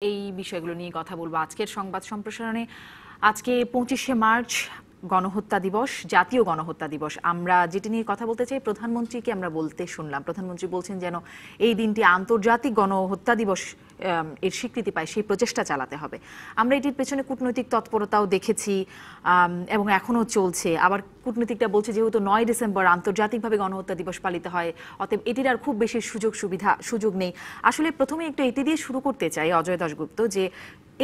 এই বিষয়গুলো নিয়ে কথা বলবো আজকের সংবাদ সম্প্রসারণে। আজকে 25শে মার্চ গণহত্যা দিবস, জাতীয় গণহত্যা দিবস। আমরা যেটি নিয়ে কথা বলতে চাই, প্রধানমন্ত্রীকে আমরা বলতে শুনলাম, প্রধানমন্ত্রী বলছেন যেন এই দিনটি আন্তর্জাতিক গণহত্যা দিবস এর স্বীকৃতি পায়, সেই প্রচেষ্টা চালাতে হবে। আমরা এটির পেছনে কূটনৈতিক তৎপরতাও দেখেছি এবং এখনও চলছে। আবার কূটনীতিকরা বলছে যেহেতু 9 ডিসেম্বর আন্তর্জাতিকভাবে গণহত্যা দিবস পালিত হয়, অতএব এটির আর খুব বেশি সুযোগ নেই। আসলে প্রথমে একটু এটি দিয়ে শুরু করতে চাই অজয় দাশগুপ্ত, যে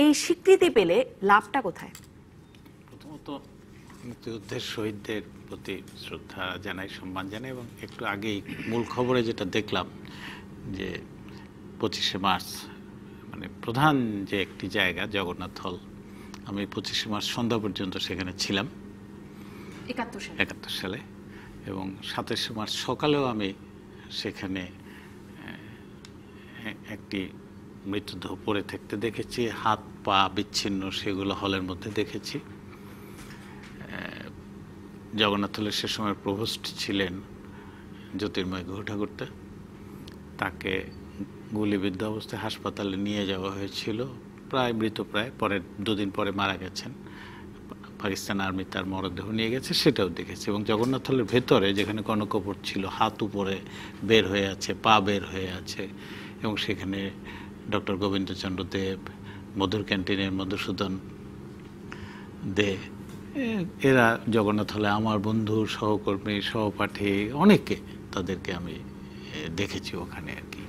এই স্বীকৃতি পেলে লাভটা কোথায়? প্রথমত মুক্তিযুদ্ধের শহীদদের প্রতি শ্রদ্ধা জানাই, সম্মান জানাই, এবং একটু আগেই মূল খবরে যেটা দেখলাম যে 25শে মার্চ মানে প্রধান যে একটি জায়গা জগন্নাথ হল, আমি 25শে মার্চ সন্ধ্যা পর্যন্ত সেখানে ছিলাম 71 সালে, এবং 27শে মার্চ সকালেও আমি সেখানে একটি মৃতদেহ পড়ে থাকতে দেখেছি, হাত পা বিচ্ছিন্ন, সেগুলো হলের মধ্যে দেখেছি। জগন্নাথ হলের সে সময় প্রভোস্ট ছিলেন জ্যোতির্ময় গুহ ঠাকুরতা, তাকে গুলিবিদ্ধ অবস্থায় হাসপাতালে নিয়ে যাওয়া হয়েছিল, প্রায় মৃতপ্রায়, পরে 2 দিন পরে মারা গেছেন। পাকিস্তান আর্মি তার মরদেহ নিয়ে গেছে, সেটাও দেখেছি। এবং জগন্নাথ হলের ভেতরে যেখানে গণকবর ছিল, হাত উপরে বের হয়ে আছে, পা বের হয়ে আছে, এবং সেখানে ডক্টর গোবিন্দচন্দ্র দেব, মধুর ক্যান্টিনের মধুসূদন দে, এরা জগন্নাথ হলে আমার বন্ধু, সহকর্মী, সহপাঠী, অনেকে, তাদেরকে আমি দেখেছি ওখানে আর কি।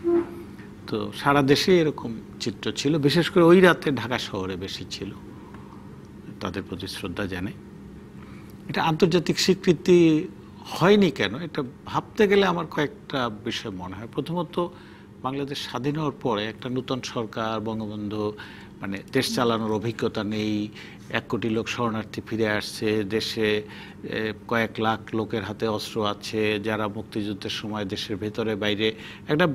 তো সারা দেশে এরকম চিত্র ছিল, বিশেষ করে ওই রাতে ঢাকা শহরে বেশি ছিল। তাদের প্রতি শ্রদ্ধা জানাই। এটা আন্তর্জাতিক স্বীকৃতি হয়নি কেন, এটা ভাবতে গেলে আমার কয়েকটা বিষয় মনে হয়। প্রথমত, বাংলাদেশ স্বাধীন হওয়ার পরে একটা নূতন সরকার, বঙ্গবন্ধু মানে দেশ চালানোর অভিজ্ঞতা নেই, 1 কোটি লোক শরণার্থী ফিরে আসছে, দেশে কয়েক লাখ লোকের হাতে অস্ত্র আছে, যারা মুক্তিযুদ্ধের সময় দেশের ভেতরে বাইরে একটা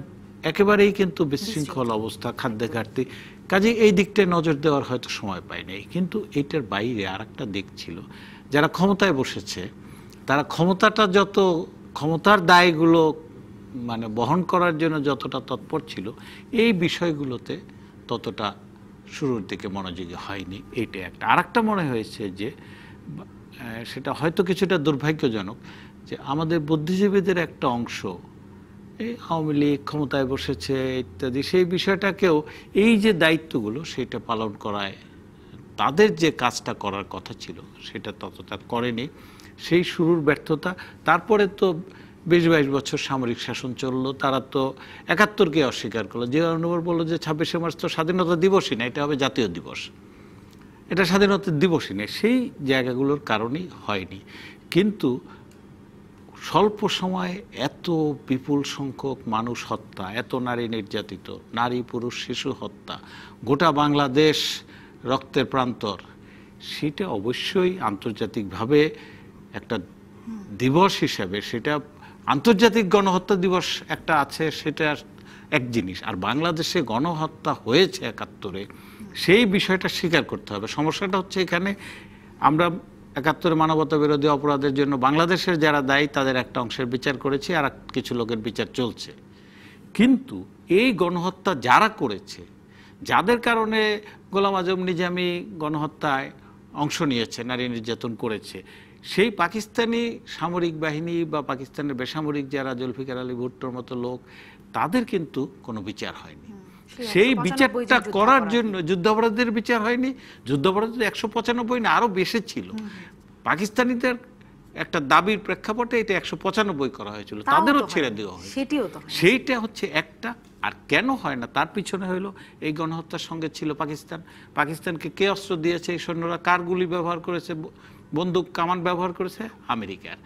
একেবারেই কিন্তু বিশৃঙ্খল অবস্থা, খাদ্য ঘাটতি, কাজে এই দিকটায় নজর দেওয়ার হয়তো সময় পায়নি। কিন্তু এইটার বাইরে আর একটা দিক ছিল, যারা ক্ষমতায় বসেছে তারা ক্ষমতার দায়গুলো মানে বহন করার জন্য যতটা তৎপর ছিল, এই বিষয়গুলোতে ততটা শুরুর দিকে মনোযোগী হয়নি। এইটা একটা। আর একটা মনে হয়েছে যে সেটা হয়তো কিছুটা দুর্ভাগ্যজনক, যে আমাদের বুদ্ধিজীবীদের একটা অংশ, এই আওয়ামী লীগ ক্ষমতায় বসেছে ইত্যাদি, সেই বিষয়টাকেও এই যে দায়িত্বগুলো সেটা পালন করায় তাদের যে কাজটা করার কথা ছিল সেটা ততটা করেনি। সেই শুরুর ব্যর্থতা। তারপরে তো 20-22 বছর সামরিক শাসন চললো, তারা তো 71কে অস্বীকার করলো। যে অনুভব বললো যে 26শে মার্চ তো স্বাধীনতা দিবসই না, এটা হবে জাতীয় দিবস, এটা স্বাধীনতা দিবসই না। সেই জায়গাগুলোর কারণেই হয়নি। কিন্তু স্বল্প সময়ে এত বিপুল সংখ্যক মানুষ হত্যা, এত নারী নির্যাতিত, নারী পুরুষ শিশু হত্যা, গোটা বাংলাদেশ রক্তের প্রান্তর, সেটা অবশ্যই আন্তর্জাতিকভাবে একটা দিবস হিসাবে, সেটা আন্তর্জাতিক গণহত্যা দিবস একটা আছে, সেটা এক জিনিস। আর বাংলাদেশে গণহত্যা হয়েছে 71-এ, সেই বিষয়টা স্বীকার করতে হবে। সমস্যাটা হচ্ছে এখানে, আমরা 71-এ মানবতা বিরোধী অপরাধের জন্য বাংলাদেশের যারা দায়ী তাদের একটা অংশের বিচার করেছি, আর কিছু লোকের বিচার চলছে। কিন্তু এই গণহত্যা যারা করেছে, যাদের কারণে গোলাম আজম নিজামী গণহত্যায় অংশ নিয়েছে, নারী নির্যাতন করেছে, সেই পাকিস্তানি সামরিক বাহিনী বা পাকিস্তানের বেসামরিক যারা, জুলফিকার আলী ভুট্টোর মতো লোক, তাদের কিন্তু কোনো বিচার হয়নি। সেই বিচারটা করার জন্য যুদ্ধাপরাধীদের বিচার হয়নি। যুদ্ধাপরাধীদের 195 না আরো বেশি ছিল। পাকিস্তানিদের একটা দাবির প্রেক্ষাপটে এটা 195 করা হয়েছিল, তাদেরও ছেড়ে দেওয়া হয়েছে। সেইটা হচ্ছে একটা। আর কেন হয় না তার পিছনে হইলো এই গণহত্যার সঙ্গে ছিল পাকিস্তান। পাকিস্তানকে কে অস্ত্র দিয়েছে, এই সৈন্যরা কার গুলি ব্যবহার করেছে, বন্দুক কামান ব্যবহার করেছে, আমেরিকার।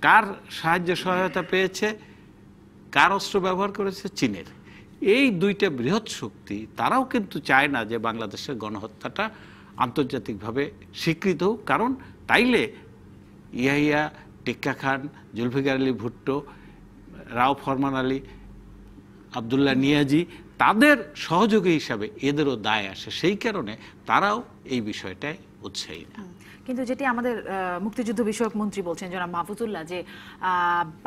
কার সাহায্য সহায়তা পেয়েছে, কার অস্ত্র ব্যবহার করেছে, চীনের। এই দুইটা বৃহৎ শক্তি, তারাও কিন্তু চায় না যে বাংলাদেশের গণহত্যাটা আন্তর্জাতিকভাবে স্বীকৃত হোক। কারণ তাইলে ইয়াহিয়া, টিক্কা খান, জুলফিকার আলী ভুট্টো, রাও ফরমান আলী, আবদুল্লাহ নিয়াজি, তাদের সহযোগী হিসাবে এদেরও দায় আসে। সেই কারণে তারাও এই বিষয়টায় উৎসাহী না। কিন্তু যেটি আমাদের মুক্তিযুদ্ধ বিষয়ক মন্ত্রী বলছেন জনাব মাহফুজুল্লাহ, যে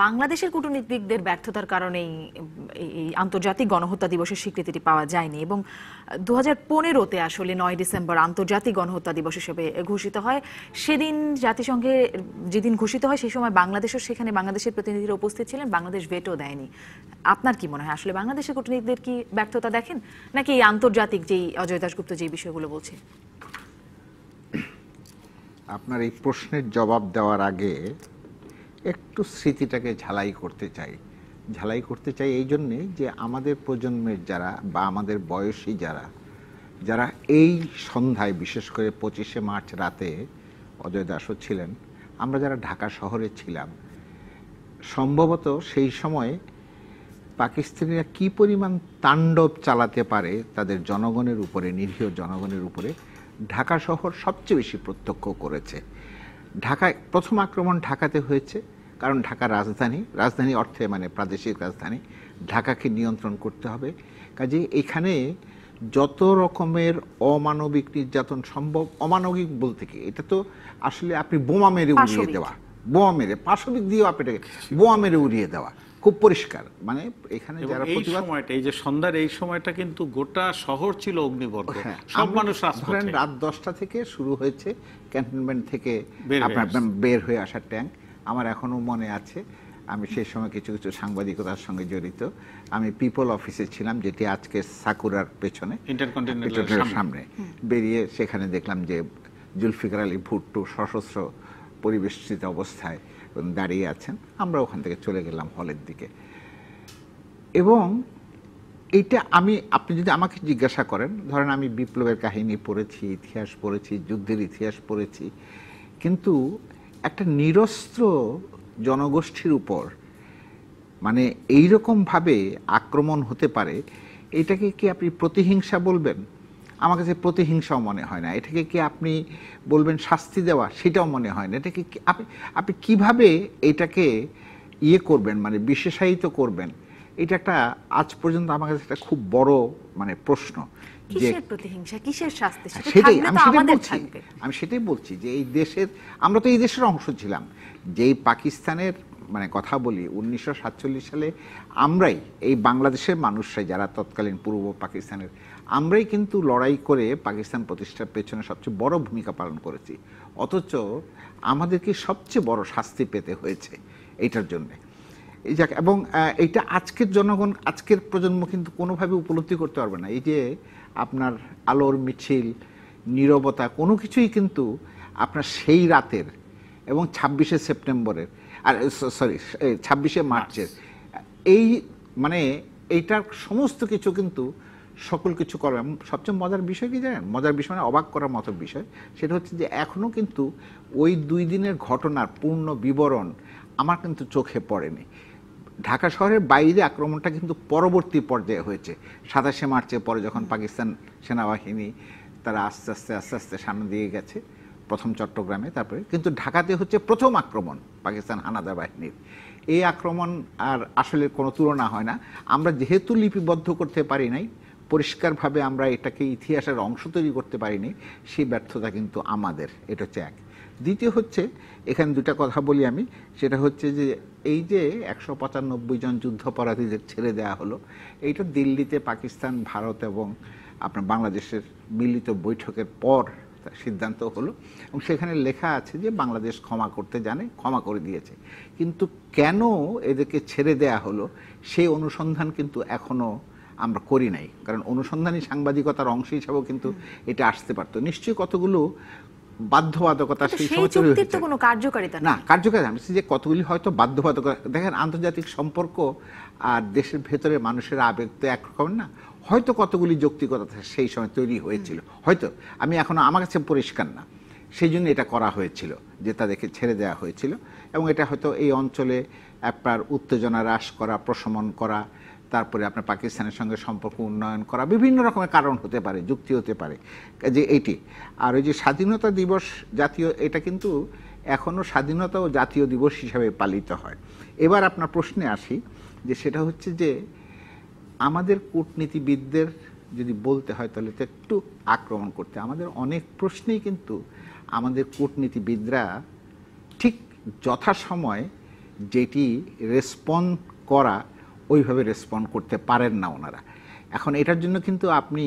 বাংলাদেশের কূটনীতিকদের ব্যর্থতার কারণেই এই আন্তর্জাতিক গণহত্যা দিবসের স্বীকৃতিটি পাওয়া যায়নি, এবং 2015-তে আসলে 9 ডিসেম্বর আন্তর্জাতিক গণহত্যা দিবস হিসেবে ঘোষিত হয়। সেদিন জাতিসংঘে যেদিন ঘোষিত হয় সেই সময় বাংলাদেশও সেখানে বাংলাদেশের প্রতিনিধিরা উপস্থিত ছিলেন, বাংলাদেশ ভেটো দেয়নি। আপনার কি মনে হয় আসলে বাংলাদেশের কূটনীতিকদের কি ব্যর্থতা দেখেন, নাকি এই আন্তর্জাতিক যেই অজয় দাশগুপ্ত যে বিষয়গুলো বলছে? আপনার এই প্রশ্নের জবাব দেওয়ার আগে একটু স্মৃতিটাকে ঝালাই করতে চাই এই জন্যে যে আমাদের প্রজন্মের যারা বা আমাদের বয়সী যারা এই সন্ধ্যায়, বিশেষ করে 25শে মার্চ রাতে অজয় দাসও ছিলেন, আমরা যারা ঢাকা শহরে ছিলাম, সম্ভবত সেই সময় পাকিস্তানিরা কি পরিমাণ তাণ্ডব চালাতে পারে তাদের জনগণের উপরে, নিরীহ জনগণের উপরে, ঢাকা শহর সবচেয়ে বেশি প্রত্যক্ষ করেছে। ঢাকায় প্রথম আক্রমণ ঢাকাতে হয়েছে, কারণ ঢাকা রাজধানী অর্থে মানে প্রাদেশিক রাজধানী, ঢাকাকে নিয়ন্ত্রণ করতে হবে। কাজে এখানে যত রকমের অমানবিক নির্যাতন সম্ভব, অমানবিক বলতে কি, এটা তো আসলে আপনি বোমা মেরে উড়িয়ে দেওয়া, পাশবিক দিয়েও আপনি বোমা মেরে উড়িয়ে দেওয়া, খুব পরিষ্কার। মানে এখানে যারা প্রতিবাদ, এই যে সন্ধ্যার এই সময়টা কিন্তু গোটা শহর ছিল অগ্নিবর্গ, সব মানুষ ধরেন রাত 10টা থেকে শুরু হয়েছে ক্যান্টনমেন্ট থেকে আপনার বের হয়ে আসার ট্যাঙ্ক। আমার এখনো মনে আছে, আমি সেই সময় কিছু সাংবাদিকতার সঙ্গে জড়িত। আমি পিপল অফিসে ছিলাম, যেটি আজকে সাকুরার পেছনে ইন্টারকন্টিনেন্টালের সামনে। বেরিয়ে সেখানে দেখলাম যে জুলফিকার আলী ভুট্টো সশস্ত্র পরিবেষ্টিত অবস্থায় দাঁড়িয়ে আছেন। আমরা ওখান থেকে চলে গেলাম হলের দিকে। এবং এইটা আপনি যদি আমাকে জিজ্ঞাসা করেন, ধরেন আমি বিপ্লবের কাহিনী পড়েছি, ইতিহাস পড়েছি, যুদ্ধের ইতিহাস পড়েছি, কিন্তু একটা নিরস্ত্র জনগোষ্ঠীর উপর মানে এইরকমভাবে আক্রমণ হতে পারে, এটাকে কি আপনি প্রতিহিংসা বলবেন? আমার কাছে প্রতিহিংসাও মনে হয় না। এটাকে কি আপনি বলবেন শাস্তি দেওয়া? সেটাও মনে হয় না। এটাকে আপনি কিভাবে এটাকে করবেন, মানে বিশেষায়িত করবেন? এটা একটা আজ পর্যন্ত আমার কাছে একটা খুব বড় মানে প্রশ্ন। কিসের প্রতিহিংসা, কিসের শাস্তি? সেটাই আমি সেটাই বলছি যে এই দেশের, আমরা তো এই দেশের অংশ ছিলাম। যেই পাকিস্তানের মানে কথা বলি, 1947 সালে আমরাই, এই বাংলাদেশের মানুষরাই, যারা তৎকালীন পূর্ব পাকিস্তানের, আমরাই কিন্তু লড়াই করে পাকিস্তান প্রতিষ্ঠার পেছনে সবচেয়ে বড় ভূমিকা পালন করেছি। অথচ আমাদেরকে সবচেয়ে বড় শাস্তি পেতে হয়েছে এইটার জন্যে। এবং এইটা আজকের জনগণ, আজকের প্রজন্ম কিন্তু কোনোভাবে উপলব্ধি করতে পারবে না। এই যে আপনার আলোর মিছিল, নীরবতা, কোনো কিছুই কিন্তু আপনার সেই রাতের এবং 26শে সেপ্টেম্বরের, আর 26শে মার্চের এই মানে এইটার সমস্ত কিছু কিন্তু সকল কিছু করবে। সবচেয়ে মজার বিষয় কি জানেন? মজার বিষয় মানে অবাক করার মতো বিষয়, সেটা হচ্ছে যে এখনও কিন্তু ওই 2 দিনের ঘটনার পূর্ণ বিবরণ আমার কিন্তু চোখে পড়েনি। ঢাকা শহরের বাইরে আক্রমণটা কিন্তু পরবর্তী পর্যায়ে হয়েছে, 27শে মার্চের পরে, যখন পাকিস্তান সেনাবাহিনী তারা আস্তে আস্তে সামনে দিয়ে গেছে, প্রথম চট্টগ্রামে, তারপরে কিন্তু ঢাকাতে হচ্ছে প্রথম আক্রমণ পাকিস্তান হানাদার বাহিনীর। এই আক্রমণ আর আসলে কোনো তুলনা হয় না। আমরা যেহেতু লিপিবদ্ধ করতে পারি নাই, পরিষ্কারভাবে আমরা এটাকে ইতিহাসের অংশ তৈরি করতে পারিনি, সেই ব্যর্থতা কিন্তু আমাদের। এটা হচ্ছে এক। দ্বিতীয় হচ্ছে, এখানে দুটা কথা বলি আমি, সেটা হচ্ছে যে এই যে 195 জন যুদ্ধাপরাধীদের ছেড়ে দেওয়া হলো, এইটা দিল্লিতে পাকিস্তান, ভারত এবং আপনার বাংলাদেশের মিলিত বৈঠকের পর সিদ্ধান্ত হলো, এবং সেখানে লেখা আছে যে বাংলাদেশ ক্ষমা করতে জানে, ক্ষমা করে দিয়েছে। কিন্তু কেন এদেরকে ছেড়ে দেয়া হলো সেই অনুসন্ধান কিন্তু এখনো আমরা করি নাই, কারণ অনুসন্ধানী সাংবাদিকতার অংশ হিসাবেও কিন্তু এটা আসতে পারতো। নিশ্চয়ই কতগুলো বাধ্যবাধকতা সেই সময় তৈরি হয়েছে, কোনো কার্যকারিতা না কার্যকারিতা আমি যে কতগুলি হয়তো বাধ্যবাধকতা। দেখেন, আন্তর্জাতিক সম্পর্ক আর দেশের ভেতরে মানুষের আবেগ তো একরকম না, হয়তো কতগুলি যৌক্তিকতা সেই সময় তৈরি হয়েছিল, হয়তো, আমি এখনো আমার কাছে পরিষ্কার না। সেই জন্য এটা করা হয়েছিল, যে তাদেরকে ছেড়ে দেওয়া হয়েছিল, এবং এটা হয়তো এই অঞ্চলে আপনার উত্তেজনা হ্রাস করা, প্রশমন করা, তারপরে আপনার পাকিস্তানের সঙ্গে সম্পর্ক উন্নয়ন করা, বিভিন্ন রকমের কারণ হতে পারে, যুক্তি হতে পারে যে এইটি। আর ওই যে স্বাধীনতা দিবস জাতীয়, এটা কিন্তু এখনও স্বাধীনতা ও জাতীয় দিবস হিসাবে পালিত হয়। এবার আপনার প্রশ্নে আসি, যে সেটা হচ্ছে যে আমাদের কূটনীতিবিদদের যদি বলতে হয় তাহলে তো একটু আক্রমণ করতে, আমাদের অনেক প্রশ্নেই কিন্তু আমাদের কূটনীতিবিদরা ঠিক যথাসময়ে যেটি রেসপন্ড করা ওইভাবে রেসপন্ড করতে পারেন না ওনারা। এখন এটার জন্য কিন্তু আপনি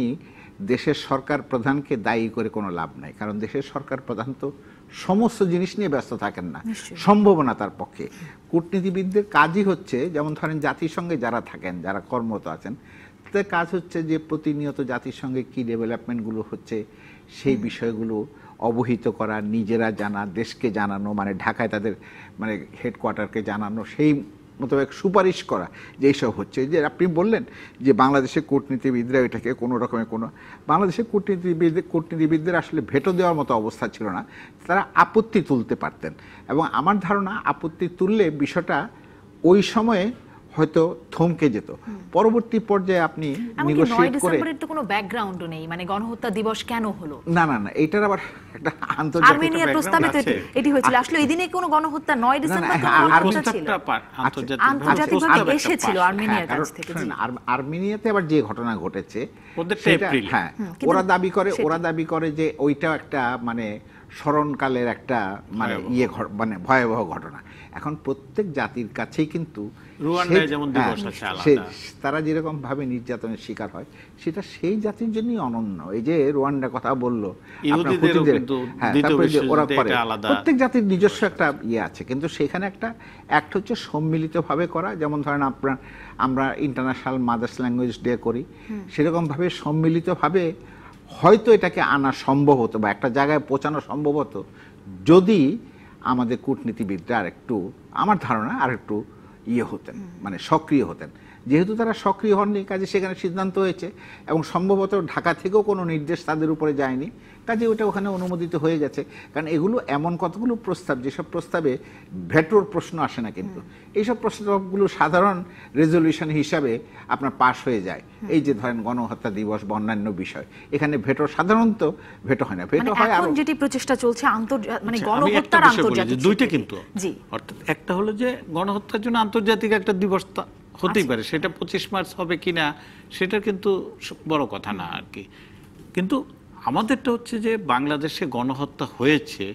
দেশের সরকার প্রধানকে দায়ী করে কোনো লাভ নাই, কারণ দেশের সরকার প্রধান তো সমস্ত জিনিস নিয়ে ব্যস্ত থাকেন না, সম্ভব না তার পক্ষে। কূটনীতিবিদদের কাজই হচ্ছে, যেমন ধরেন জাতিসংঘে যারা থাকেন, যারা কর্মরত আছেন, তাদের কাজ হচ্ছে যে প্রতিনিয়ত জাতিসংঘে কী ডেভেলপমেন্টগুলো হচ্ছে সেই বিষয়গুলো অবহিত করা, নিজেরা জানা, দেশকে জানানো, মানে ঢাকায় তাদের মানে হেডকোয়ার্টারকে জানানো, সেই মোতাবেক সুপারিশ করা যে এইসব হচ্ছে। যে আপনি বললেন যে বাংলাদেশের কূটনীতিবিদরা এটাকে কোনো রকমের বাংলাদেশের কূটনীতিবিদদের আসলে ভেটো দেওয়ার মতো অবস্থা ছিল না, তারা আপত্তি তুলতে পারতেন। এবং আমার ধারণা আপত্তি তুললে বিষয়টা ওই সময়ে হয়তো থমকে যেত, পরবর্তী পর্যায়ে আপনি নেগোশিয়েট করে। তো কোনো ব্যাকগ্রাউন্ডও নেই, মানে গণহত্যা দিবস কেন হলো? না, এইটার আবার একটা আন্তর্জাতিক আর্মেনিয়ার প্রস্তাবে তো এটি হয়েছিল। আসলে এই দিনে কোনো গণহত্যা 9 ডিসেম্বর কোনো গণহত্যা ছিল, আন্তর্জাতিকভাবে এসেছিল আর্মেনিয়ার কাছ থেকে। আর্মেনিয়াতে আবার যে ঘটনা ঘটেছে হ্যাঁ, ওরা দাবি করে যে ওইটাও একটা মানে স্মরণকালের একটা মানে মানে ভয়াবহ ঘটনা। এখন প্রত্যেক জাতির কাছেই কিন্তু তারা যেরকম ভাবে নির্যাতনের শিকার হয় সেটা সেই জাতির জন্যই অনন্য। এই যে রুয়ান্ডার কথা বললো, ওরা করে, প্রত্যেক জাতির নিজস্ব একটা ইয়ে আছে, কিন্তু সেখানে একটা হচ্ছে সম্মিলিতভাবে করা। যেমন ধরেন আমরা ইন্টারন্যাশনাল মাদার্স ল্যাঙ্গুয়েজ ডে করি, সেরকম ভাবে সম্মিলিতভাবে হয়তো এটাকে আনা সম্ভব হতো বা একটা জায়গায় পৌঁছানো সম্ভব হতো যদি আমাদের কূটনীতিবিদরা আরেকটু, আমার ধারণা আরেকটু ইয়ে হতেন, মানে সক্রিয় হতেন। যেহেতু তারা সক্রিয় হননি, কাজে সেখানে সিদ্ধান্ত হয়েছে এবং সম্ভবত ঢাকা থেকেও কোনো নির্দেশ তাদের উপরে যায়নি, কাজে ওটা ওখানে অনুমোদিত হয়ে গেছে। কারণ এগুলো এমন কতগুলো প্রস্তাব যেসব প্রস্তাবে ভেটোর প্রশ্ন আসে না, কিন্তু এইসব প্রস্তাবগুলো সাধারণ রেজলিউশন হিসাবে আপনার পাশ হয়ে যায়। এই যে ধরেন গণহত্যা দিবস বা অন্যান্য বিষয়, এখানে ভেটো সাধারণত ভেটো হয় না, ভেটো হয় এখন যেটি প্রচেষ্টা চলছে মানে গণহত্যার আন্তর্জাতিক দুইটা, কিন্তু অর্থাৎ একটা হলো যে গণহত্যার জন্য আন্তর্জাতিক একটা দিবস হতেই পারে, সেটা 25 মার্চ হবে কিনা সেটা কিন্তু বড় কথা না আর কি। কিন্তু আমাদেরটা হচ্ছে যে বাংলাদেশে গণহত্যা হয়েছে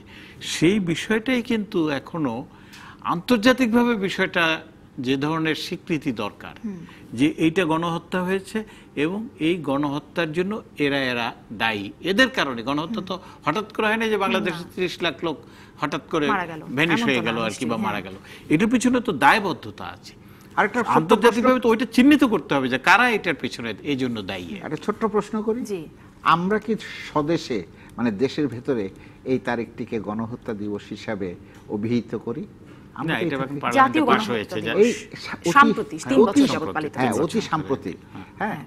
সেই বিষয়টাই কিন্তু এখনো আন্তর্জাতিকভাবে বিষয়টা যে ধরনের স্বীকৃতি দরকার যে এইটা গণহত্যা হয়েছে এবং এই গণহত্যার জন্য এরা দায়ী, এদের কারণে। গণহত্যা তো হঠাৎ করে হয় না যে বাংলাদেশে 30 লাখ লোক হঠাৎ করে ভ্যানিশ হয়ে গেল আর কি, বা মারা গেল। এটার পিছনে তো দায়বদ্ধতা আছে, আরেকটা আন্তর্জাতিকভাবে তো ওইটা চিহ্নিত করতে হবে যে কারা এটার পিছনে এই জন্য দায়ী। একটা ছোট্ট প্রশ্ন করি, আমরা কি স্বদেশে মানে দেশের ভেতরে এই তারিখটিকে গণহত্যা দিবস হিসাবে অভিহিত করি? অতি সাম্প্রতিক। হ্যাঁ,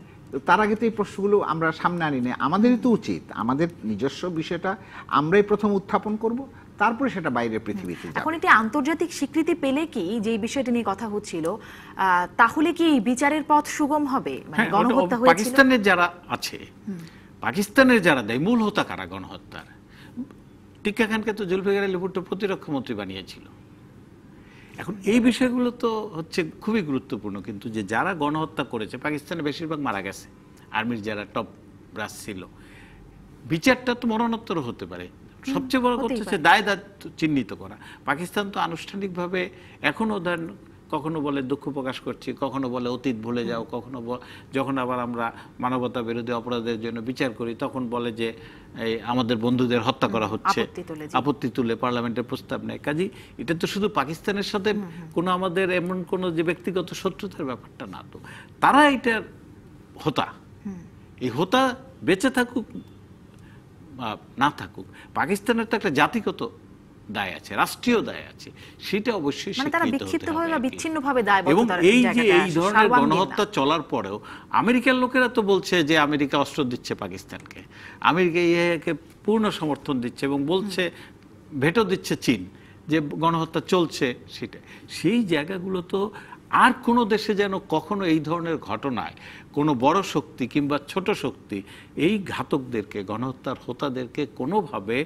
তার আগে তো এই প্রশ্নগুলো আমরা সামনে আনি না। আমাদেরই তো উচিত আমাদের নিজস্ব বিষয়টা আমরাই প্রথম উত্থাপন করব, তারপরে সেটা বাইরের পৃথিবীতে যাবে। এখন এটি আন্তর্জাতিক স্বীকৃতি পেলে কি, যে বিষয়টা নিয়ে কথা হচ্ছিল, তাহলে কি বিচারের পথ সুগম হবে? মানে গণহত্যা হয়েছিল, পাকিস্তানের যারা আছে, পাকিস্তানের যারা দেয় মূল হোতা কারা গণহত্যার? টিক্কা খানকে তো জুলফিকার আলী ভুট্টো প্রতিরক্ষা মন্ত্রী বানিয়েছিল। এখন এই বিষয়গুলো তো হচ্ছে খুবই গুরুত্বপূর্ণ, কিন্তু যে যারা গণহত্যা করেছে পাকিস্তানে বেশিরভাগ মারা গেছে, আর্মির যারা টপ ব্রাস ছিল। বিচারটা তো মরণোত্তর হতে পারে, সবচেয়ে বড় কথা হচ্ছে দায় চিহ্নিত করা। পাকিস্তান তো আনুষ্ঠানিকভাবে এখনো কখনো বলে দুঃখ প্রকাশ করছি, কখনো বলে অতীত ভুলে যাও, কখনো যখন আবার আমরা মানবতা বিরোধী অপরাধের জন্য বিচার করি তখন বলে যে আমাদের বন্ধুদের হত্যা করা হচ্ছে, আপত্তি তুলে পার্লামেন্টের প্রস্তাব নেয়। কাজেই এটা তো শুধু পাকিস্তানের সাথে কোনো আমাদের এমন কোনো যে ব্যক্তিগত শত্রুতার ব্যাপারটা না, তো তারা এটার হোতা, এই হোতা বেঁচে থাকুক না থাকুক, পাকিস্তানের তো একটা জাতিগত দায় আছে, রাষ্ট্রীয় দায় আছে, সেটা অবশ্যই স্বীকৃত হতে হবে। এবং এই যে এই ধরনের গণহত্যা চলার পরেও আমেরিকার লোকেরা তো বলছে যে আমেরিকা অস্ত্র দিচ্ছে পাকিস্তানকে, আমেরিকা ইয়েকে পূর্ণ সমর্থন দিচ্ছে এবং বলছে ভেটো দিচ্ছে চীন যে গণহত্যা চলছে। সেটা সেই জায়গাগুলো তো আর কোনো দেশে যেন কখনো এই ধরনের ঘটনায় কোনো বড় শক্তি কিংবা ছোট শক্তি এই ঘাতকদেরকে, গণহত্যার হোতাদেরকে কোনোভাবে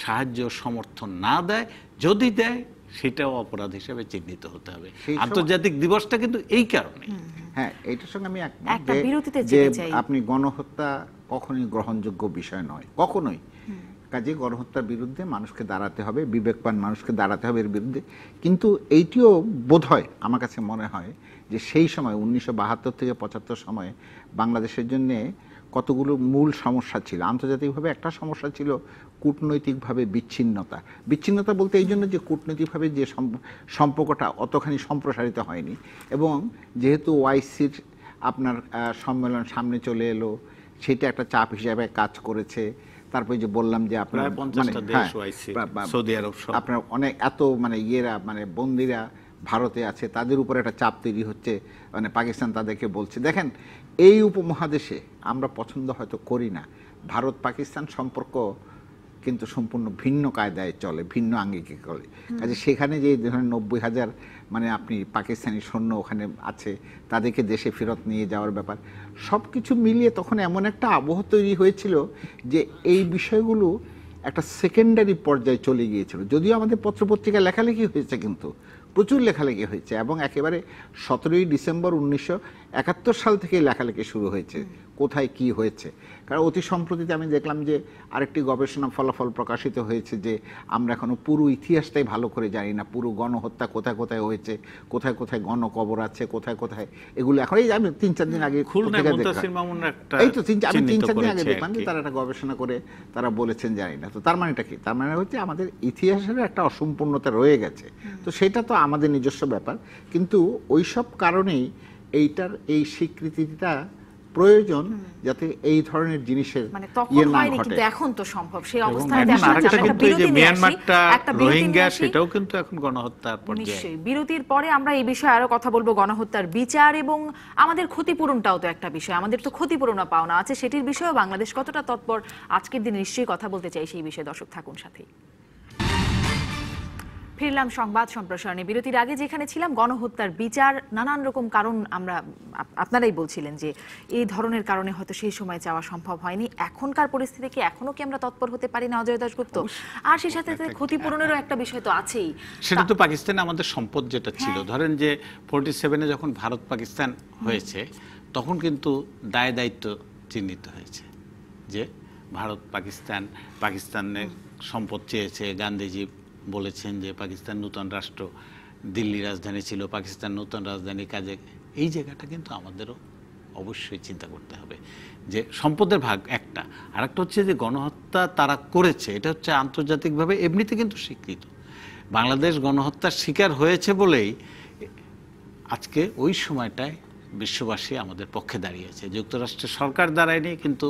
সাহায্য সমর্থন না দেয়। যদি দেয় সেটাও অপরাধ হিসেবে চিহ্নিত হতে হবে। সেই আন্তর্জাতিক দিবসটা কিন্তু এই কারণে। হ্যাঁ, এটার সঙ্গে আমি একমত একটা বিরতিতে যে যেতে চাই। আপনি গণহত্যা কখনোই গ্রহণযোগ্য বিষয় নয়, কখনোই। কাজে গণহত্যার বিরুদ্ধে মানুষকে দাঁড়াতে হবে, বিবেকবান মানুষকে দাঁড়াতে হবে এর বিরুদ্ধে। কিন্তু এইটিও বোধ হয়, আমার কাছে মনে হয় যে সেই সময় 1972 থেকে 75 সময়ে বাংলাদেশের জন্যে কতগুলো মূল সমস্যা ছিল। আন্তর্জাতিকভাবে একটা সমস্যা ছিল কূটনৈতিকভাবে বিচ্ছিন্নতা। বিচ্ছিন্নতা বলতে এই জন্য যে কূটনৈতিকভাবে যে সম্পর্কটা অতখানি সম্প্রসারিত হয়নি, এবং যেহেতু ওআইসির আপনার সম্মেলন সামনে চলে এলো, সেটা একটা চাপ হিসাবে কাজ করেছে। তারপরে যে বললাম যে আপনার সৌদি আরব আপনার অনেক এত ইয়েরা বন্দিরা ভারতে আছে, তাদের উপর একটা চাপ তৈরি হচ্ছে, পাকিস্তান তাদেরকে বলছে। দেখেন, এই উপমহাদেশে আমরা পছন্দ হয়তো করি না, ভারত পাকিস্তান সম্পর্ক কিন্তু সম্পূর্ণ ভিন্ন কায়দায় চলে, ভিন্ন আঙ্গিকে চলে। কাজে সেখানে যে ধরেন 90,000 আপনি পাকিস্তানি সৈন্য ওখানে আছে, তাদেরকে দেশে ফেরত নিয়ে যাওয়ার ব্যাপার, সব কিছু মিলিয়ে তখন এমন একটা আবহ তৈরি হয়েছিল যে এই বিষয়গুলো একটা সেকেন্ডারি পর্যায়ে চলে গিয়েছিল। যদিও আমাদের পত্রপত্রিকায় লেখালেখি হয়েছে, কিন্তু প্রচুর লেখালেখি হয়েছে, এবং একেবারে 17ই ডিসেম্বর 1971 সাল থেকে লেখালেখি শুরু হয়েছে কোথায় কি হয়েছে। কারণ অতি সম্প্রতিতে আমি দেখলাম যে আরেকটি গবেষণা ফলাফল প্রকাশিত হয়েছে যে আমরা এখনো পুরো ইতিহাসটাই ভালো করে জানি না, পুরো গণহত্যা কোথায় কোথায় হয়েছে, কোথায় কোথায় গণকবর আছে, কোথায় কোথায় এগুলো এখন এই আমি 3-4 দিন আগে এই তো 3-4 দিন আগে দেখলাম যে তারা একটা গবেষণা করে তারা বলেছেন জানি না। তো তার মানেটা কি? তার মানে হচ্ছে আমাদের ইতিহাসের একটা অসম্পূর্ণতা রয়ে গেছে। তো সেটা তো আমাদের নিজস্ব ব্যাপার, কিন্তু ওইসব কারণেই এইটার এই স্বীকৃতিটা প্রয়োজন, যাতে এই ধরনের জিনিসের ইয়ে না ঘটে। কিন্তু এখন তো সম্ভব সেই অবস্থায় রোহিঙ্গা সেটাও কিন্তু এখন গণহত্যার পর্যায়ে। নিশ্চয়ই বিরতির পরে আমরা এই বিষয়ে আরো কথা বলবো, গণহত্যার বিচার এবং আমাদের ক্ষতিপূরণটাও তো একটা বিষয়, আমাদের তো ক্ষতিপূরণও পাওনা আছে, সেটির বিষয়েও বাংলাদেশ কতটা তৎপর আজকের দিনে নিশ্চয়ই কথা বলতে চাই সেই বিষয়ে। দর্শক থাকুন সাথেই। ফিরলাম সংবাদ সম্প্রসারণে। বিরতির আগে যেখানে ছিলাম, গণহত্যার বিচার, নানান রকম কারণ আমরা আপনারাই বলছিলেন যে এই ধরনের কারণে হয়তো সেই সময় যাওয়া সম্ভব হয়নি। এখনকার পরিস্থিতি কি এখনো কি আমরা তৎপর হতে পারি না অজয় দাশগুপ্ত? আর সেই সাথে ক্ষতিপূরণেরও একটা বিষয় তো আছেই। সেটা তো পাকিস্তানে আমাদের সম্পদ যেটা ছিল, ধরেন যে 47-এ যখন ভারত পাকিস্তান হয়েছে, তখন কিন্তু দায় দায়িত্ব চিহ্নিত হয়েছে যে ভারত পাকিস্তানের সম্পদ চেয়েছে। গান্ধীজি বলেছেন যে পাকিস্তান নূতন রাষ্ট্র, দিল্লি রাজধানী ছিল, পাকিস্তান নূতন রাজধানী, কাজে এই জায়গাটা কিন্তু আমাদেরও অবশ্যই চিন্তা করতে হবে যে সম্পদের ভাগ একটা, আর একটা হচ্ছে যে গণহত্যা তারা করেছে, এটা হচ্ছে আন্তর্জাতিকভাবে এমনিতে কিন্তু স্বীকৃত। বাংলাদেশ গণহত্যার শিকার হয়েছে বলেই আজকে ওই সময়টায় বিশ্ববাসী আমাদের পক্ষে দাঁড়িয়েছে। যুক্তরাষ্ট্রের সরকার দাঁড়ায়নি, কিন্তু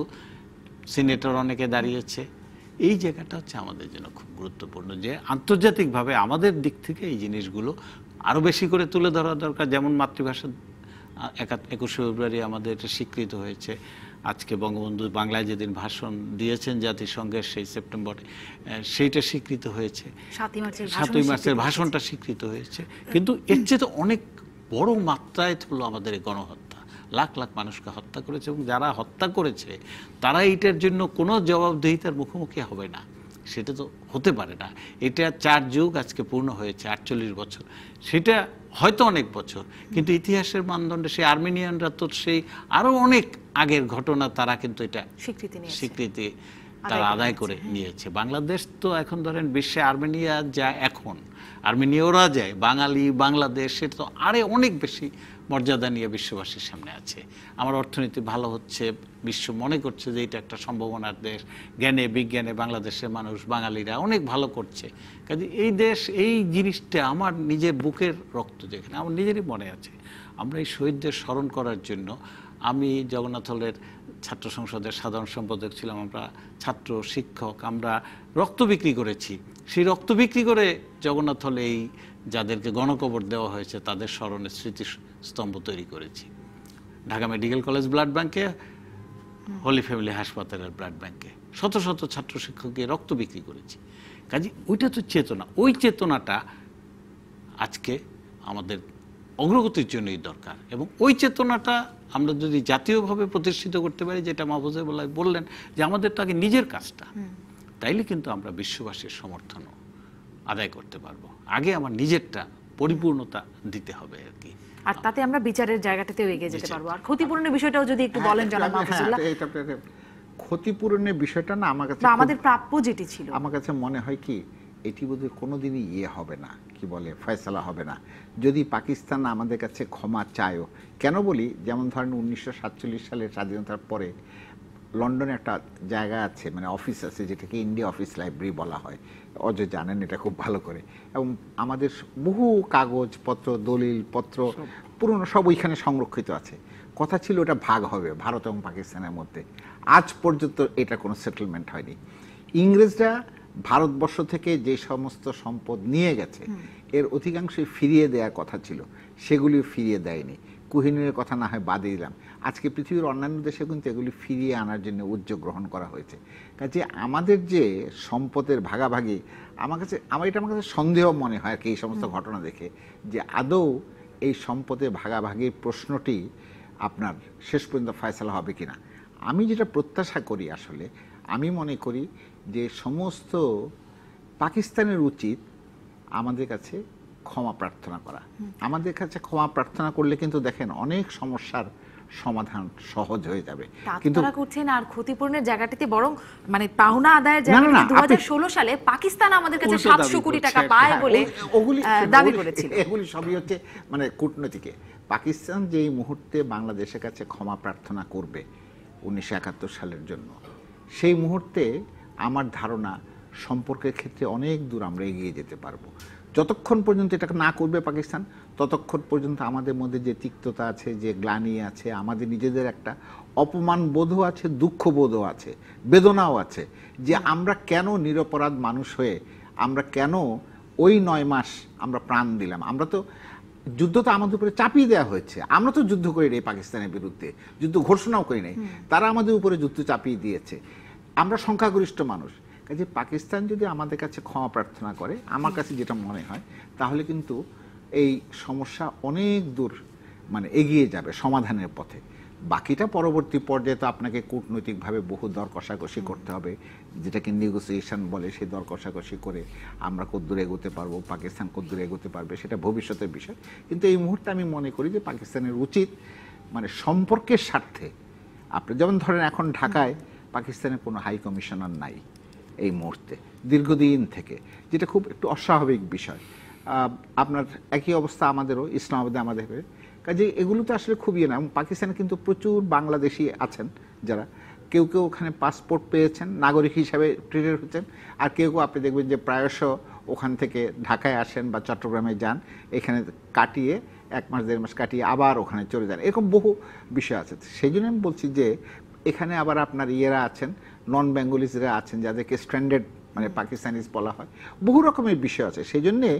সিনেটর অনেকে দাঁড়িয়েছে। এই জায়গাটা হচ্ছে আমাদের জন্য খুব গুরুত্বপূর্ণ যে আন্তর্জাতিকভাবে আমাদের দিক থেকে এই জিনিসগুলো আরও বেশি করে তুলে ধরা দরকার। যেমন মাতৃভাষা 21শে ফেব্রুয়ারি আমাদের এটা স্বীকৃত হয়েছে। আজকে বঙ্গবন্ধু বাংলায় যেদিন ভাষণ দিয়েছেন জাতিসংঘের সেই সেপ্টেম্বরে, সেইটা স্বীকৃত হয়েছে। 7ই মার্চের ভাষণটা স্বীকৃত হয়েছে। কিন্তু এর চেয়ে তো অনেক বড় মাত্রায় হলো আমাদের এই গণহত্যা। লাখ লাখ মানুষকে হত্যা করেছে, এবং যারা হত্যা করেছে তারা এইটার জন্য কোনো জবাবদিহিতার মুখোমুখি হবে না, সেটা তো হতে পারে না। এটা 4 যুগ আজকে পূর্ণ হয়েছে, 48 বছর, সেটা হয়তো অনেক বছর, কিন্তু ইতিহাসের মানদণ্ডে সেই আর্মেনিয়ানরা তো সেই আরও অনেক আগের ঘটনা, তারা কিন্তু এটা স্বীকৃতি তারা আদায় করে নিয়েছে। বাংলাদেশ তো এখন ধরেন বিশ্বে আর্মেনিয়া যা এখন আর্মেনিয়ারা যায়, বাঙালি বাংলাদেশ সেটা তো আরে অনেক বেশি মর্যাদা নিয়ে বিশ্ববাসীর সামনে আছে। আমার অর্থনীতি ভালো হচ্ছে, বিশ্ব মনে করছে যে এটা একটা সম্ভাবনার দেশ, জ্ঞানে বিজ্ঞানে বাংলাদেশের মানুষ বাঙালিরা অনেক ভালো করছে। কাজে এই দেশ, এই জিনিসটা আমার নিজের বুকের রক্ত, যেখানে আমার নিজেরই মনে আছে। আমরা এই শহীদদের স্মরণ করার জন্য, আমি জগন্নাথ হলের ছাত্র সংসদের সাধারণ সম্পাদক ছিলাম, আমরা ছাত্র শিক্ষক, আমরা রক্ত বিক্রি করেছি। সেই রক্ত বিক্রি করে জগন্নাথ হলে এই যাদেরকে গণকবর দেওয়া হয়েছে তাদের স্মরণে স্মৃতিস্তম্ভ তৈরি করেছি। ঢাকা মেডিকেল কলেজ ব্লাড ব্যাংকে, হলি ফ্যামিলি হাসপাতালের ব্লাড ব্যাংকে শত শত ছাত্র শিক্ষককে রক্ত বিক্রি করেছি। কাজে ওইটা তো চেতনা, ওই চেতনাটা আজকে আমাদের অগ্রগতির জন্যই দরকার, এবং ওই চেতনাটা আমরা যদি জাতীয়ভাবে প্রতিষ্ঠিত করতে পারি, যেটা মাহফুজা বললেন যে আমাদের তো আগে নিজের কাজটা, তাইলে কিন্তু আমরা বিশ্ববাসীর সমর্থনও আদায় করতে পারবো। আগে আমার নিজেরটা পরিপূর্ণতা দিতে হবে আর কি, আর তাতে আমরা বিচারের জায়গাটাতেও এগিয়ে যেতে পারবো। আর ক্ষতিপূরণের বিষয়টাও যদি একটু বলেন জনাব মাহফুজুল্লাহ। ক্ষতিপূরণের বিষয়টা না আমার কাছে আমাদের প্রাপ্য যেটি ছিল, আমার কাছে মনে হয় কি এটি বোধহয় কোনোদিনই হবে না, কি বলে ফয়সালা হবে না যদি পাকিস্তান আমাদের কাছে ক্ষমা চায়ও। কেন বলি, যেমন ধরেন 1947 সালের স্বাধীনতার পরে লন্ডনে একটা জায়গা আছে, মানে অফিস আছে, যেটাকে ইন্ডিয়া অফিস লাইব্রেরি বলা হয়। অজয় জানেন এটা খুব ভালো করে। এবং আমাদের বহু কাগজপত্র, দলিল পত্র, পুরনো সব ওইখানে সংরক্ষিত আছে। কথা ছিল ওটা ভাগ হবে ভারত এবং পাকিস্তানের মধ্যে। আজ পর্যন্ত এটা কোনো সেটেলমেন্ট হয়নি। ইংরেজরা ভারতবর্ষ থেকে যে সমস্ত সম্পদ নিয়ে গেছে এর অধিকাংশই ফিরিয়ে দেওয়ার কথা ছিল, সেগুলিও ফিরিয়ে দেয়নি। কোহিনূরের কথা না হয় বাদে দিলাম, আজকে পৃথিবীর অন্যান্য দেশে কিন্তু এগুলি ফিরিয়ে আনার জন্য উদ্যোগ গ্রহণ করা হয়েছে। কাজে আমাদের যে সম্পদের ভাগাভাগি, আমার কাছে সন্দেহ মনে হয় আর কি এই সমস্ত ঘটনা দেখে, যে আদৌ এই সম্পদের ভাগাভাগির প্রশ্নটি আপনার শেষ পর্যন্ত ফয়সালা হবে কিনা। আমি যেটা প্রত্যাশা করি, আসলে আমি মনে করি যে সমস্ত পাকিস্তানের উচিত আমাদের কাছে ক্ষমা প্রার্থনা করা। আমাদের কাছে ক্ষমা প্রার্থনা করলে কিন্তু দেখেন অনেক সমস্যার সমাধান সহজ হয়ে যাবে। কিন্তু তারা করছেন আর ক্ষতিপূরণের জায়গাটিতে বরং মানে পাওনা আদায়ের জায়গাটিতে 2016 সালে পাকিস্তান আমাদের কাছে 700 কোটি টাকা পায় বলে দাবি করেছিল। এগুলি সবই হচ্ছে মানে কূটনীতিকে। পাকিস্তান যে এই মুহূর্তে বাংলাদেশের কাছে ক্ষমা প্রার্থনা করবে 1971 সালের জন্য, সেই মুহূর্তে আমার ধারণা সম্পর্কের ক্ষেত্রে অনেক দূর আমরা এগিয়ে যেতে পারবো। যতক্ষণ পর্যন্ত এটা না করবে পাকিস্তান, ততক্ষণ পর্যন্ত আমাদের মধ্যে যে তিক্ততা আছে, যে গ্লানি আছে, আমাদের নিজেদের একটা অপমান বোধও আছে, দুঃখ বোধও আছে, বেদনাও আছে, যে আমরা কেন নিরপরাধ মানুষ হয়ে আমরা কেন ওই 9 মাস আমরা প্রাণ দিলাম। আমরা তো যুদ্ধ তো আমাদের উপরে চাপিয়ে দেওয়া হয়েছে, আমরা তো যুদ্ধ করি নাই পাকিস্তানের বিরুদ্ধে, যুদ্ধ ঘোষণাও করি নাই, তারা আমাদের উপরে যুদ্ধ চাপিয়ে দিয়েছে। আমরা সংখ্যাগরিষ্ঠ মানুষ। কাজে পাকিস্তান যদি আমাদের কাছে ক্ষমা প্রার্থনা করে, আমার কাছে যেটা মনে হয়, তাহলে কিন্তু এই সমস্যা অনেক দূর মানে এগিয়ে যাবে সমাধানের পথে। বাকিটা পরবর্তী পর্যায়ে তো আপনাকে কূটনৈতিকভাবে বহু দর কষাকষি করতে হবে, যেটাকে নেগোসিয়েশন বলে। সেই দর কষাকষি করে আমরা কদ্দূর এগোতে পারবো, পাকিস্তান কদ্দূর এগোতে পারবে, সেটা ভবিষ্যতের বিষয়। কিন্তু এই মুহূর্তে আমি মনে করি যে পাকিস্তানের উচিত মানে সম্পর্কের স্বার্থে, আপনি যেমন ধরেন এখন ঢাকায় পাকিস্তানের কোনো হাই কমিশনার নাই এই মুহূর্তে, দীর্ঘদিন থেকে, যেটা খুব একটু অস্বাভাবিক বিষয়। আপনার একই অবস্থা আমাদেরও, ইসলামাবাদে আমাদের। কাজে এগুলো তো আসলে খুবই না। এবং পাকিস্তানে কিন্তু প্রচুর বাংলাদেশি আছেন, যারা কেউ কেউ ওখানে পাসপোর্ট পেয়েছেন, নাগরিক হিসাবে ট্রিটেড হচ্ছেন, আর কেউ কেউ আপনি দেখবেন যে প্রায়শ ওখান থেকে ঢাকায় আসেন বা চট্টগ্রামে যান, এখানে কাটিয়ে 1 মাস 1.5 মাস কাটিয়ে আবার ওখানে চলে যান। এরকম বহু বিষয় আছে। সেই জন্য আমি বলছি যে এখানে আবার আপনার ইয়েরা আছেন, নন বেঙ্গলিজরা আছেন, যাদেরকে স্ট্যান্ডার্ড মানে পাকিস্তানিজ বলা হয়। বহু রকমের বিষয় আছে। সেই জন্যে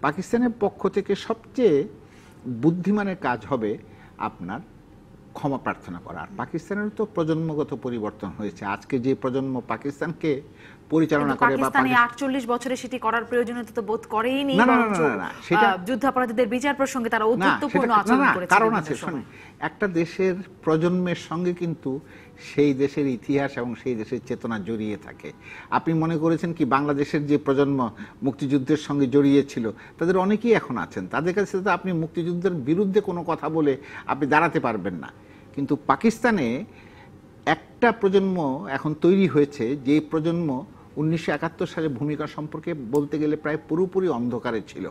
পাকিস্তানের পক্ষ থেকে সবচেয়ে বুদ্ধিমানের কাজ হবে আপনার ক্ষমা প্রার্থনা করা। আর পাকিস্তানের তো প্রজন্মগত পরিবর্তন হয়েছে। আজকে যে প্রজন্ম পাকিস্তানকে পরিচালনা করে, বা পাকিস্তানে 48 বছরে সেটি করার প্রয়োজনীয়তা তো বোধ করেইনি, সেটা যুদ্ধাপরাধীদের বিচার প্রসঙ্গে তারা ঔদ্ধত্যপূর্ণ আচরণ করেছে। কারণ আছে, শুনুন, একটা দেশের প্রজন্মের সঙ্গে কিন্তু সেই দেশের ইতিহাস এবং সেই দেশের চেতনা জড়িয়ে থাকে। আপনি মনে করেছেন কি বাংলাদেশের যে প্রজন্ম মুক্তিযুদ্ধের সঙ্গে জড়িয়ে ছিল, তাদের অনেকেই এখন আছেন, তাদের কাছে তো আপনি মুক্তিযুদ্ধের বিরুদ্ধে কোনো কথা বলে আপনি দাঁড়াতে পারবেন না। কিন্তু পাকিস্তানে একটা প্রজন্ম এখন তৈরি হয়েছে, যে প্রজন্ম 1971 সালে ভূমিকা সম্পর্কে বলতে গেলে প্রায় পুরোপুরি অন্ধকারে ছিল।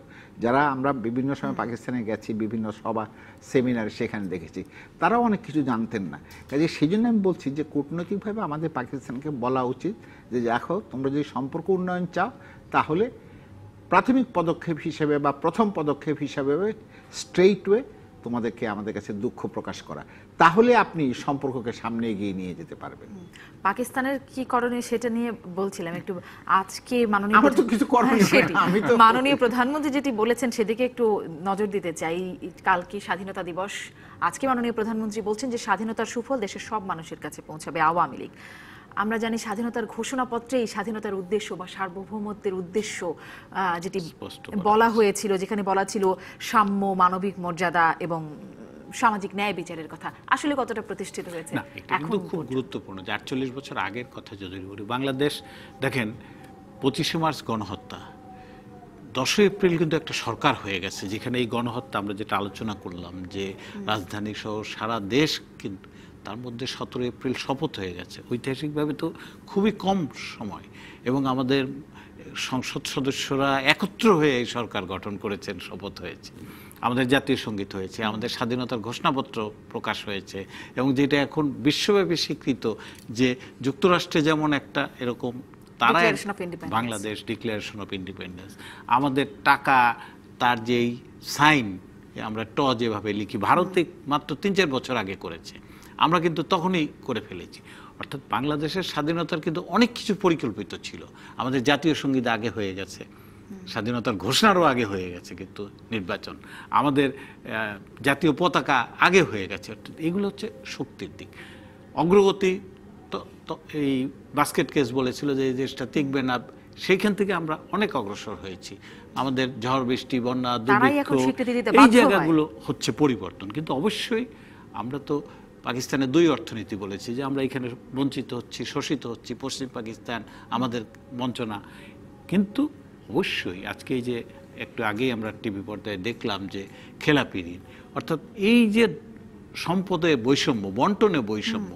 যারা আমরা বিভিন্ন সময় পাকিস্তানে গেছি, বিভিন্ন সভা সেমিনারে সেখানে দেখেছি, তারাও অনেক কিছু জানতেন না। কাজে সেই জন্য আমি বলছি যে কূটনৈতিকভাবে আমাদের পাকিস্তানকে বলা উচিত যে দেখো, তোমরা যদি সম্পর্ক উন্নয়ন চাও, তাহলে প্রাথমিক পদক্ষেপ হিসেবে বা প্রথম পদক্ষেপ হিসেবে স্ট্রেইট ওয়ে তোমাদেরকে আমাদের কাছে দুঃখ প্রকাশ করা, তাহলে আপনি সম্পর্ককে সামনে এগিয়ে নিয়ে যেতে পারবেন। পাকিস্তানের কি করণীয় সেটা নিয়ে বলছিলাম একটু। আজকে মাননীয় প্রধানমন্ত্রী যেটি বলেছেন সেদিকে একটু নজর দিতে চাই। কালকে স্বাধীনতা দিবস, আজকে মাননীয় প্রধানমন্ত্রী বলছেন যে স্বাধীনতার সুফল দেশের সব মানুষের কাছে পৌঁছাবে আওয়ামী লীগ। আমরা জানি স্বাধীনতার ঘোষণাপত্রেই স্বাধীনতার উদ্দেশ্য বা সার্বভৌমত্বের উদ্দেশ্য যেটি বলা হয়েছিল, যেখানে বলা ছিল সাম্য, মানবিক মর্যাদা এবং সামাজিক ন্যায় বিচারের কথা, আসলে কতটা প্রতিষ্ঠিত হয়েছে? এখন খুব গুরুত্বপূর্ণ যে 48 বছর আগের কথা যদি বলি, বাংলাদেশ দেখেন 25শে মার্চ গণহত্যা, 10 এপ্রিল কিন্তু একটা সরকার হয়ে গেছে, যেখানে এই গণহত্যা আমরা যেটা আলোচনা করলাম যে রাজধানী সহ সারা দেশ, কিন্তু তার মধ্যে 17 এপ্রিল শপথ হয়ে গেছে। ঐতিহাসিকভাবে তো খুবই কম সময়, এবং আমাদের সংসদ সদস্যরা একত্র হয়ে এই সরকার গঠন করেছেন, শপথ হয়েছে, আমাদের জাতীয় সঙ্গীত হয়েছে, আমাদের স্বাধীনতার ঘোষণাপত্র প্রকাশ হয়েছে, এবং যেটা এখন বিশ্বব্যাপী স্বীকৃত যে যুক্তরাষ্ট্রে যেমন একটা এরকম তারা বাংলাদেশ ডিক্লারেশন অফ ইন্ডিপেন্ডেন্স, আমাদের টাকা তার যেই সাইন আমরা যেভাবে লিখি, ভারতে মাত্র 3-4 বছর আগে করেছে, আমরা কিন্তু তখনই করে ফেলেছি। অর্থাৎ বাংলাদেশের স্বাধীনতার কিন্তু অনেক কিছু পরিকল্পিত ছিল। আমাদের জাতীয় সঙ্গীত আগে হয়ে গেছে, স্বাধীনতার ঘোষণারও আগে হয়ে গেছে, কিন্তু নির্বাচন, আমাদের জাতীয় পতাকা আগে হয়ে গেছে। অর্থাৎ এগুলো হচ্ছে শক্তির দিক। অগ্রগতি তো এই বাস্কেট কেস বলেছিল যে এই দেশটা টিকবে না, সেইখান থেকে আমরা অনেক অগ্রসর হয়েছি। আমাদের ঝড় বৃষ্টি, বন্যা, দুর্ভিক্ষ, এই জায়গাগুলো হচ্ছে পরিবর্তন। কিন্তু অবশ্যই আমরা তো পাকিস্তানের 2 অর্থনীতি বলেছি যে আমরা এখানে বঞ্চিত হচ্ছি, শোষিত হচ্ছি, পশ্চিম পাকিস্তান আমাদের বঞ্চনা। কিন্তু অবশ্যই আজকে এই যে একটু আগেই আমরা টিভি পর্দায় দেখলাম যে খেলাপি ঋণ, অর্থাৎ এই যে সম্পদে বৈষম্য, বন্টনে বৈষম্য,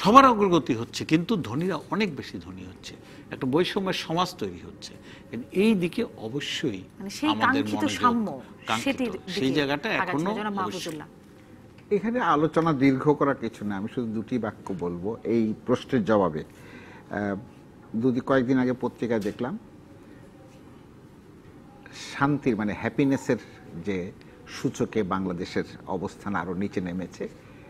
সবার অগ্রগতি হচ্ছে, কিন্তু ধনীরা অনেক বেশি ধনী হচ্ছে, একটা বৈষম্যের সমাজ তৈরি হচ্ছে। এই দিকে অবশ্যই আমাদের মনোযোগ, সেই জায়গাটা এখনো। এখানে আলোচনা দীর্ঘ করার কিছু না, আমি শুধু 2টি বাক্য বলবো এই প্রশ্নের জবাবে। কয়েকদিন আগে পত্রিকা দেখলাম শান্তির মানে হ্যাপিনেসের যে সূচকে বাংলাদেশের অবস্থান আরো নিচে নেমেছে,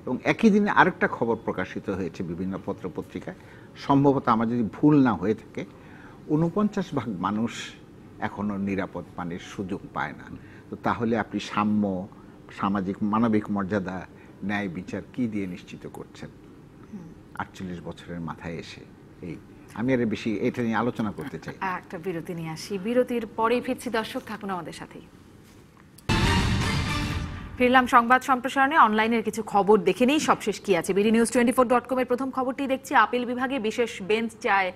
এবং একই দিনে আরেকটা খবর প্রকাশিত হয়েছে বিভিন্ন পত্রপত্রিকায়, সম্ভবত আমার যদি ভুল না হয়ে থাকে 49% মানুষ এখনো নিরাপদ পানির সুযোগ পায় না। তো তাহলে আপনি সাম্য, সামাজিক মানবিক মর্যাদা, ন্যায় বিচার কি দিয়ে নিশ্চিত করছেন 48 বছরের মাথায় এসে? আমি আর বেশি এটা নিয়ে আলোচনা করতে চাই। একটা বিরতি নিয়ে আসি, বিরতির পরেই ফিরছি। দর্শক থাকুন আমাদের সাথেই। ফিরলাম সংবাদ সম্প্রসারণে। অনলাইনের কিছু খবর দেখে নিই সবশেষ কি আছে। BDNews24.com এর প্রথম খবরটি দেখছি, আপিল বিভাগে বিশেষ বেঞ্চ চায়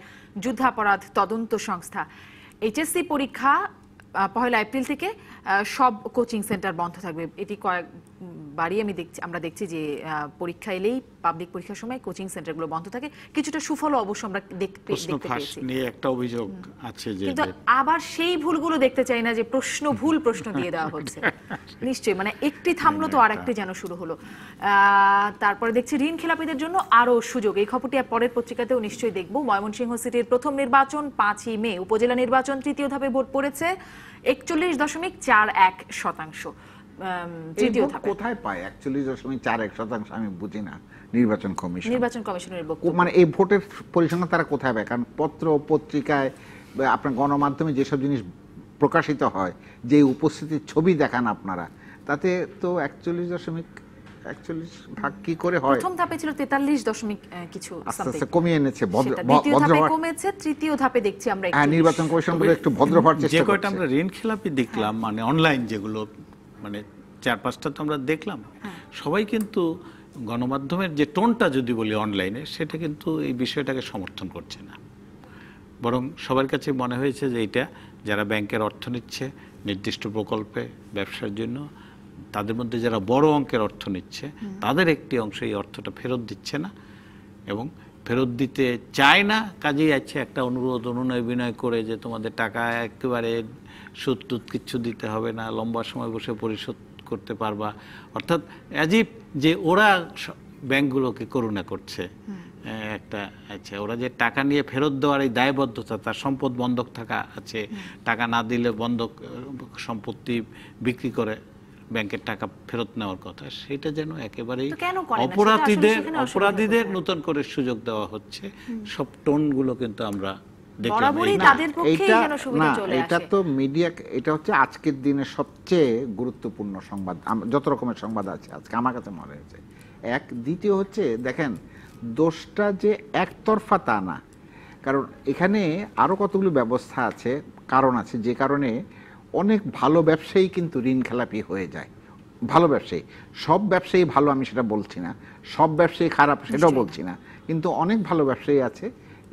যুদ্ধাপরাধ তদন্ত সংস্থা। এইচএসসি পরীক্ষা 1 এপ্রিল থেকে সব কোচিং সেন্টার বন্ধ থাকবে। এটি কয়েকবারই আমরা দেখছি যে পরীক্ষা এলেই, পাবলিক পরীক্ষার সময় কোচিং সেন্টারগুলো বন্ধ থাকে। কিছুটা সুফল অবশ্য আমরা দেখতে পেয়েছি। একটা অভিযোগ আছে যে, কিন্তু আবার সেই ভুলগুলো দেখতে চাই না যে ভুল প্রশ্ন দিয়ে দেওয়া হচ্ছে। নিশ্চয়ই মানে একটি থামলো তো আরেকটি যেন শুরু হলো। তারপরে দেখছি ঋণ খেলাপিদের জন্য আরো সুযোগ। এই খবরটি পরের পত্রিকাতেও নিশ্চয়ই দেখবো। ময়মনসিংহ সিটির প্রথম নির্বাচন 5ই মে। উপজেলা নির্বাচন 3য় ধাপে ভোট পড়েছে 41.41%। তৃতীয় ধাপে কোথায় পায় 41.41%? আমি বুঝি না নির্বাচন কমিশনের মানে এই ভোটের পরিসংখ্যান তারা কোথায় পায়? কারণ পত্র পত্রিকায় আপনার গণমাধ্যমে যেসব জিনিস প্রকাশিত হয়, যে উপস্থিতির ছবি দেখান আপনারা, তাতে তো 41.41% কি করে হয়? প্রথম ধাপে ছিল 43 কিছু, আস্তে আস্তে কমিয়ে এনেছে, দ্বিতীয় ধাপে কমেছে, তৃতীয় ধাপে দেখছি আমরা নির্বাচন কমিশন বলে একটু ভদ্র হওয়ার চেষ্টা করছে। যে কয়টা আমরা ঋণ খেলাপি দেখলাম, মানে অনলাইন যেগুলো, মানে 4-5টা তো আমরা দেখলাম, সবাই কিন্তু গণমাধ্যমের যে টোনটা যদি বলি অনলাইনে, সেটা কিন্তু এই বিষয়টাকে সমর্থন করছে না। বরং সবার কাছে মনে হয়েছে যে এটা যারা ব্যাংকের অর্থ নিচ্ছে নির্দিষ্ট প্রকল্পে ব্যবসার জন্য, তাদের মধ্যে যারা বড় অঙ্কের অর্থ নিচ্ছে, তাদের একটি অংশ এই অর্থটা ফেরত দিচ্ছে না, এবং ফেরত দিতে চায় না। কাজেই আছে একটা অনুরোধ, অনুনয় বিনয় করে যে তোমাদের টাকা একেবারে সুদ টুদ কিচ্ছু দিতে হবে না, লম্বা সময় বসে পরিশোধ করতে পারবা। অর্থাৎ অ্যাজিব যে ওরা ব্যাংকগুলোকে করুণা করছে। একটা আচ্ছা, ওরা যে টাকা নিয়ে ফেরত দেওয়ার এই দায়বদ্ধতা, তার সম্পদ বন্ধক থাকা আছে, টাকা না দিলে বন্ধক সম্পত্তি বিক্রি করে ব্যাংকের টাকা ফেরত নেওয়ার কথা, সেটা যেন একেবারেই অপরাধীদের নতুন করে সুযোগ দেওয়া হচ্ছে। সব টোনগুলো কিন্তু আমরা দেখলাম। এটা তো মিডিয়া, এটা হচ্ছে আজকের দিনের সবচেয়ে গুরুত্বপূর্ণ সংবাদ, যত রকমের সংবাদ আছে আজকে আমার কাছে মনে হয়েছে। দ্বিতীয় হচ্ছে দেখেন, দোষটা যে একতরফা তা না, কারণ এখানে আরো কতগুলো ব্যবস্থা আছে, কারণ আছে, যে কারণে অনেক ভালো ব্যবসায়ী কিন্তু ঋণ খেলাপি হয়ে যায়। ভালো ব্যবসায়ী, সব ব্যবসায়ী ভালো আমি সেটা বলছি না, সব ব্যবসায়ী খারাপ সেটাও বলছি না, কিন্তু অনেক ভালো ব্যবসায়ী আছে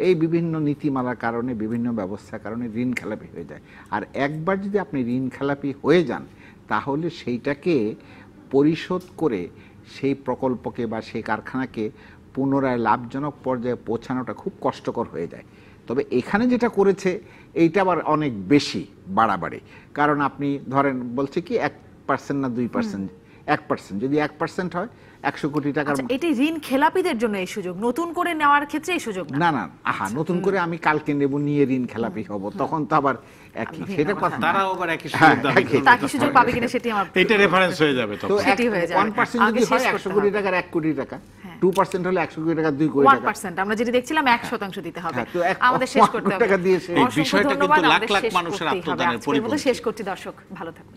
এই বিভিন্ন নীতিমালার কারণে, বিভিন্ন ব্যবস্থার কারণে ঋণ খেলাপি হয়ে যায়। আর একবার যদি আপনি ঋণ খেলাপি হয়ে যান, তাহলে সেইটাকে পরিশোধ করে সেই প্রকল্পকে বা সেই কারখানাকে পুনরায় লাভজনক পর্যায়ে পৌঁছানোটা খুব কষ্টকর হয়ে যায়। তবে এখানে যেটা করেছে এইটা আবার অনেক বেশি বাড়াবাড়ি। কারণ আপনি ধরেন বলছে কি 1% না 2%, 1%, যদি 1% হয় 100 কোটি টাকার। আচ্ছা, এটি ঋণ খেলাপিদের জন্য এই সুযোগ, নতুন করে নেওয়ার ক্ষেত্রে এই সুযোগ না। না না, নতুন করে আমি কালকে নেব, নিয়ে ঋণ খেলাপি হব, তখন তো আবার একই, সেটা কথা না। তারাও আবার একই সুযোগ দাবি করবে। তা কি সুযোগ পাবে কিনা সেটি আমার এটা রেফারেন্স হয়ে যাবে তো তখন। সেটি হয়ে যাবে। 1% আগে যদি শেষ হয় করতে 100 কোটি হবে। টাকার 1 কোটি টাকা, 2% হলে 100 কোটি টাকা 2 কোটি টাকা। 1%, আমরা যেটি দেখছিলাম 1% দিতে হবে। হ্যাঁ, তো আমাদের শেষ করতে হবে। টাকা দিয়েছে। এই অসংখ্য বিষয়টা কিন্তু ধন্যবাদ, লাখ আমাদের লাখ শেষ মানুষের করতেই হবে। আত্মদানের আজকের মতো পরিপন্থী। শেষ করছি, দর্শক ভালো থাকুন।